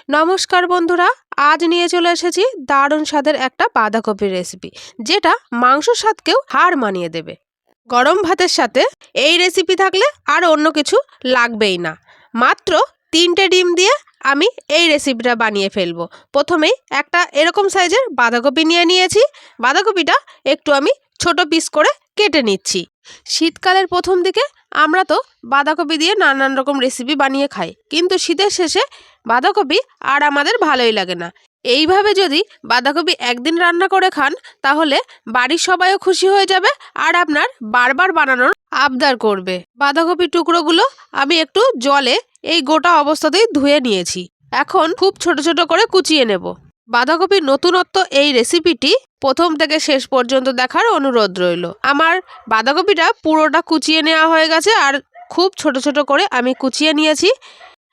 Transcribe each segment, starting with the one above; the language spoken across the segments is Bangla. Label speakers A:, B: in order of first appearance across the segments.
A: নমস্কার বন্ধুরা, আজ নিয়ে চলে এসেছি দারুণ স্বাদের একটা বাঁধাকপির রেসিপি, যেটা মাংস স্বাদকেও হার মানিয়ে দেবে। গরম ভাতের সাথে এই রেসিপি থাকলে আর অন্য কিছু লাগবেই না। মাত্র 3টে ডিম দিয়ে আমি এই রেসিপিটা বানিয়ে ফেলবো। প্রথমেই একটা এরকম সাইজের বাঁধাকপি নিয়ে নিয়েছি। বাঁধাকপিটা একটু আমি ছোট পিস করে কেটে নিচ্ছি। শীতকালের প্রথম দিকে আমরা তো বাঁধাকপি দিয়ে নানান রকম রেসিপি বানিয়ে খাই, কিন্তু শীতের শেষে বাঁধাকপি আর আমাদের ভালোই লাগে না। এইভাবে যদি বাঁধাকপি একদিন রান্না করে খান, তাহলে বাড়ির সবাইও খুশি হয়ে যাবে আর আপনার বারবার বানানোর আবদার করবে। বাঁধাকপির টুকরোগুলো আমি একটু জলে এই গোটা অবস্থাতেই ধুয়ে নিয়েছি। এখন খুব ছোট ছোট করে কুচিয়ে নেব। বাঁধাকপির নতুনত্ব এই রেসিপিটি প্রথম থেকে শেষ পর্যন্ত দেখার অনুরোধ রইল। আমার বাঁধাকপিটা পুরোটা কুচিয়ে নেওয়া হয়ে গেছে আর খুব ছোট ছোট করে আমি কুচিয়ে নিয়েছি।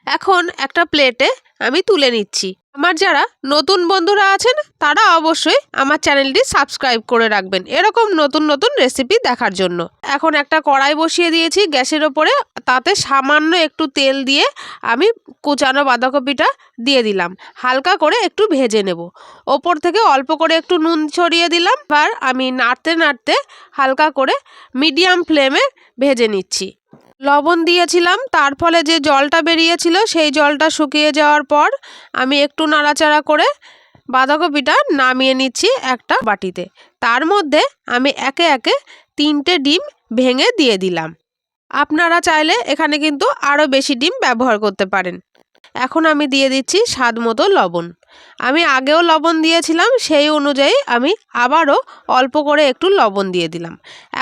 A: এখন একটা প্লেটে আমি তুলে নিচ্ছি। আমার যারা নতুন বন্ধুরা আছেন, তারা অবশ্যই আমার চ্যানেলটি সাবস্ক্রাইব করে রাখবেন এরকম নতুন নতুন রেসিপি দেখার জন্য। এখন একটা কড়াই বসিয়ে দিয়েছি গ্যাসের ওপরে, তাতে সামান্য একটু তেল দিয়ে আমি কুচানো বাঁধাকপিটা দিয়ে দিলাম। হালকা করে একটু ভেজে নেব। ওপর থেকে অল্প করে একটু নুন ছড়িয়ে দিলাম। এবার আমি নাড়তে নাড়তে হালকা করে মিডিয়াম ফ্লেমে ভেজে নিচ্ছি। লবণ দিয়েছিলাম, তার ফলে যে জলটা বেরিয়েছিল সেই জলটা শুকিয়ে যাওয়ার পর আমি একটু নাড়াচাড়া করে বাঁধাকপিটা নামিয়ে নিচ্ছি একটা বাটিতে। তার মধ্যে আমি একে একে 3টে ডিম ভেঙে দিয়ে দিলাম। আপনারা চাইলে এখানে কিন্তু আরও বেশি ডিম ব্যবহার করতে পারেন। এখন আমি দিয়ে দিচ্ছি স্বাদ মতো লবণ। আমি আগেও লবণ দিয়েছিলাম, সেই অনুযায়ী আমি আবারও অল্প করে একটু লবণ দিয়ে দিলাম।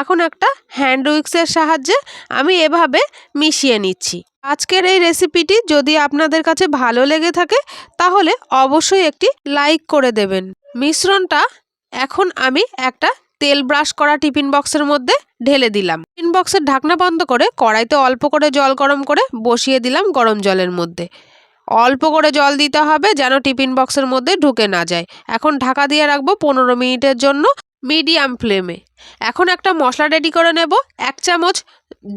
A: এখন একটা হ্যান্ড উইক্সের সাহায্যে আমি এভাবে মিশিয়ে নিচ্ছি। আজকের এই রেসিপিটি যদি আপনাদের কাছে ভালো লেগে থাকে, তাহলে অবশ্যই একটি লাইক করে দেবেন। মিশ্রণটা এখন আমি একটা তেল ব্রাশ করা টিফিন বক্সের মধ্যে ঢেলে দিলাম। টিফিন বক্সের ঢাকনা বন্ধ করে কড়াইতে অল্প করে জল গরম করে বসিয়ে দিলাম গরম জলের মধ্যে। অল্প করে জল দিতে হবে, যেন টিফিন বক্সের মধ্যে ঢুকে না যায়। এখন ঢাকা দিয়ে রাখবো 15 মিনিটের জন্য মিডিয়াম ফ্লেমে। এখন একটা মশলা রেডি করে নেব। 1 চামচ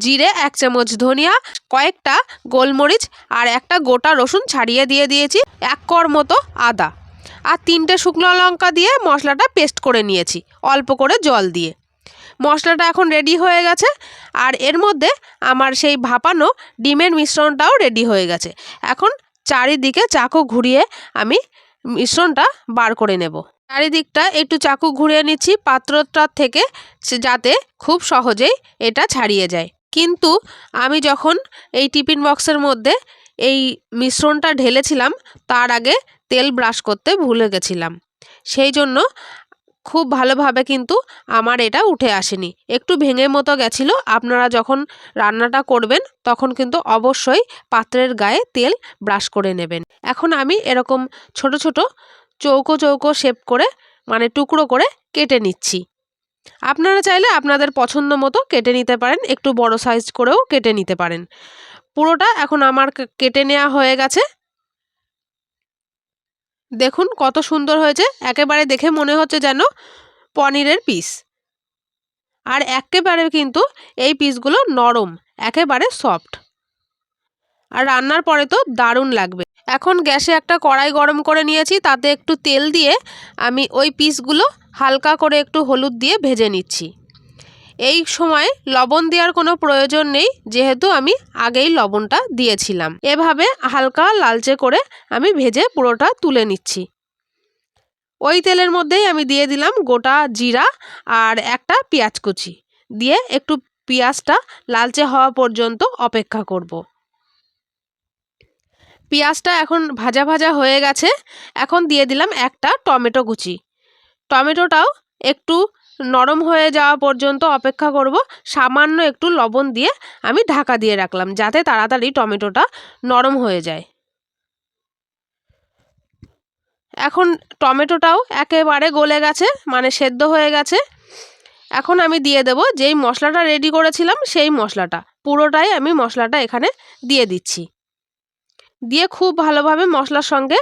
A: জিরে, 1 চামচ ধনিয়া, কয়েকটা গোলমরিচ আর একটা গোটা রসুন ছাড়িয়ে দিয়ে দিয়েছি, 1 কোয়া মতো আদা আর 3টে শুকনো লঙ্কা দিয়ে মশলাটা পেস্ট করে নিয়েছি অল্প করে জল দিয়ে। মশলাটা এখন রেডি হয়ে গেছে আর এর মধ্যে আমার সেই ভাপানো ডিমের মিশ্রণটাও রেডি হয়ে গেছে। এখন চারিদিকে চাকু ঘুরিয়ে আমি মিশ্রণটা বার করে নেব। চারিদিকটা একটু চাকু ঘুরিয়ে নিচ্ছি পাত্রটার থেকে, যাতে খুব সহজেই এটা ছাড়িয়ে যায়। কিন্তু আমি যখন এই টিফিন বক্সের মধ্যে এই মিশ্রণটা ঢেলেছিলাম, তার আগে তেল ব্রাশ করতে ভুলে গেছিলাম। সেই জন্য খুব ভালোভাবে কিন্তু আমার এটা উঠে আসেনি, একটু ভেঙে মতো গেছিলো। আপনারা যখন রান্নাটা করবেন তখন কিন্তু অবশ্যই পাত্রের গায়ে তেল ব্রাশ করে নেবেন। এখন আমি এরকম ছোট ছোট চৌকো চৌকো শেপ করে, মানে টুকরো করে কেটে নিচ্ছি। আপনারা চাইলে আপনাদের পছন্দ মতো কেটে নিতে পারেন, একটু বড় সাইজ করেও কেটে নিতে পারেন। পুরোটা এখন আমার কেটে নেওয়া হয়ে গেছে। দেখুন কত সুন্দর হয়েছে, একেবারে দেখে মনে হচ্ছে যেন পনিরের পিস। আর একেবারে কিন্তু এই পিসগুলো নরম, একেবারে সফট, আর রান্নার পরে তো দারুণ লাগবে। এখন গ্যাসে একটা কড়াই গরম করে নিয়েছি, তাতে একটু তেল দিয়ে আমি ওই পিসগুলো হালকা করে একটু হলুদ দিয়ে ভেজে নিচ্ছি। এই সময় লবণ দেওয়ার কোনো প্রয়োজন নেই, যেহেতু আমি আগেই লবণটা দিয়েছিলাম। এভাবে হালকা লালচে করে আমি ভেজে পুরোটা তুলে নিচ্ছি। ওই তেলের মধ্যেই আমি দিয়ে দিলাম গোটা জিরা আর একটা পেঁয়াজ কুচি দিয়ে একটু পেঁয়াজটা লালচে হওয়া পর্যন্ত অপেক্ষা করব। পেঁয়াজটা এখন ভাজা ভাজা হয়ে গেছে। এখন দিয়ে দিলাম একটা টমেটো কুচি। টমেটোটাও একটু নরম হয়ে যাওয়া পর্যন্ত অপেক্ষা করব। সামান্য একটু লবণ দিয়ে আমি ঢাকা দিয়ে রাখলাম, যাতে তাড়াতাড়ি টমেটোটা নরম হয়ে যায়। এখন টমেটোটাও একেবারে গলে গেছে, মানে সেদ্ধ হয়ে গেছে। এখন আমি দিয়ে দেব যেই মশলাটা রেডি করেছিলাম, সেই মশলাটা পুরোটাই আমি মশলাটা এখানে দিয়ে দিচ্ছি। দিয়ে খুব ভালোভাবে মশলার সঙ্গে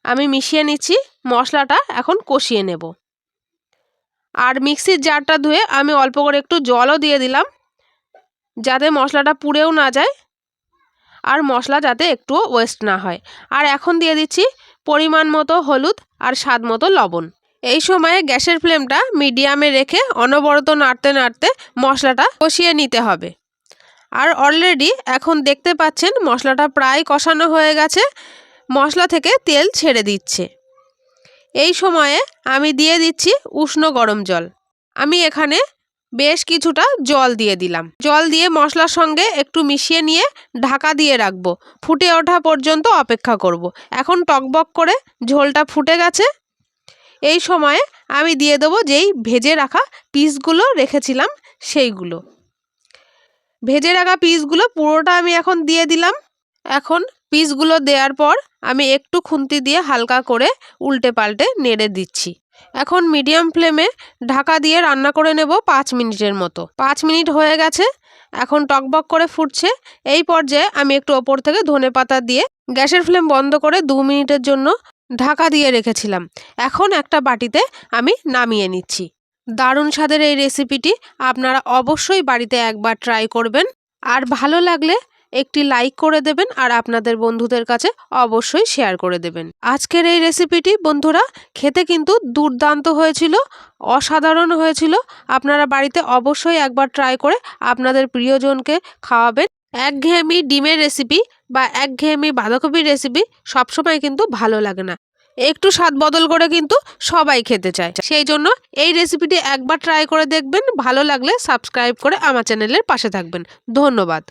A: আমি মিশিয়ে নিচ্ছি। মশলাটা এখন কষিয়ে নেব। আর মিক্সির জারটা ধুয়ে আমি অল্প করে একটু জলও দিয়ে দিলাম, যাতে মশলাটা পুড়েও না যায়। আর মশলা যাতে একটুও ওয়েস্ট না হয়। আর এখন দিয়ে দিচ্ছি পরিমাণ মতো হলুদ আর স্বাদ মতো লবণ। এই সময়ে গ্যাসের ফ্লেমটা মিডিয়ামে রেখে অনবরত নাড়তে নাড়তে মশলাটা কষিয়ে নিতে হবে। আর অলরেডি এখন দেখতে পাচ্ছেন মশলাটা প্রায় কষানো হয়ে গেছে, মশলা থেকে তেল ছেড়ে দিচ্ছে। এই সময়ে আমি দিয়ে দিচ্ছি উষ্ণ গরম জল। আমি এখানে বেশ কিছুটা জল দিয়ে দিলাম। জল দিয়ে মশলার সঙ্গে একটু মিশিয়ে নিয়ে ঢাকা দিয়ে রাখবো। ফুটে ওঠা পর্যন্ত অপেক্ষা করব। এখন টকবক করে ঝোলটা ফুটে গেছে। এই সময়ে আমি দিয়ে দেবো যেই ভেজে রাখা পিসগুলো রেখেছিলাম সেইগুলো। ভেজে রাখা পিসগুলো পুরোটা আমি এখন দিয়ে দিলাম। এখন পিসগুলো দেওয়ার পর আমি একটু খুন্তি দিয়ে হালকা করে উল্টে পাল্টে নেড়ে দিচ্ছি। এখন মিডিয়াম ফ্লেমে ঢাকা দিয়ে রান্না করে নেব 5 মিনিটের মতো। 5 মিনিট হয়ে গেছে, এখন টকবক করে ফুটছে। এই পর্যায়ে আমি একটু ওপর থেকে ধনেপাতা দিয়ে গ্যাসের ফ্লেম বন্ধ করে 2 মিনিটের জন্য ঢাকা দিয়ে রেখেছিলাম। এখন একটা বাটিতে আমি নামিয়ে নিচ্ছি। দারুণ স্বাদের এই রেসিপিটি আপনারা অবশ্যই বাড়িতে একবার ট্রাই করবেন। আর ভালো লাগলে একটি লাইক করে দেবেন আর আপনাদের বন্ধুদের কাছে অবশ্যই শেয়ার করে দেবেন। আজকের এই রেসিপিটি বন্ধুরা খেতে কিন্তু দুর্দান্ত হয়েছিল, অসাধারণ হয়েছিল। আপনারা বাড়িতে অবশ্যই একবার ট্রাই করে আপনাদের প্রিয়জনকে খাওয়াবেন। একঘেয়েমি ডিমের রেসিপি বা একঘেয়েমি বাঁধাকপির রেসিপি সবসময় কিন্তু ভালো লাগে না, একটু স্বাদ বদল করে কিন্তু সবাই খেতে চায়। সেই জন্য এই রেসিপিটি একবার ট্রাই করে দেখবেন। ভালো লাগলে সাবস্ক্রাইব করে আমার চ্যানেলের পাশে থাকবেন। ধন্যবাদ।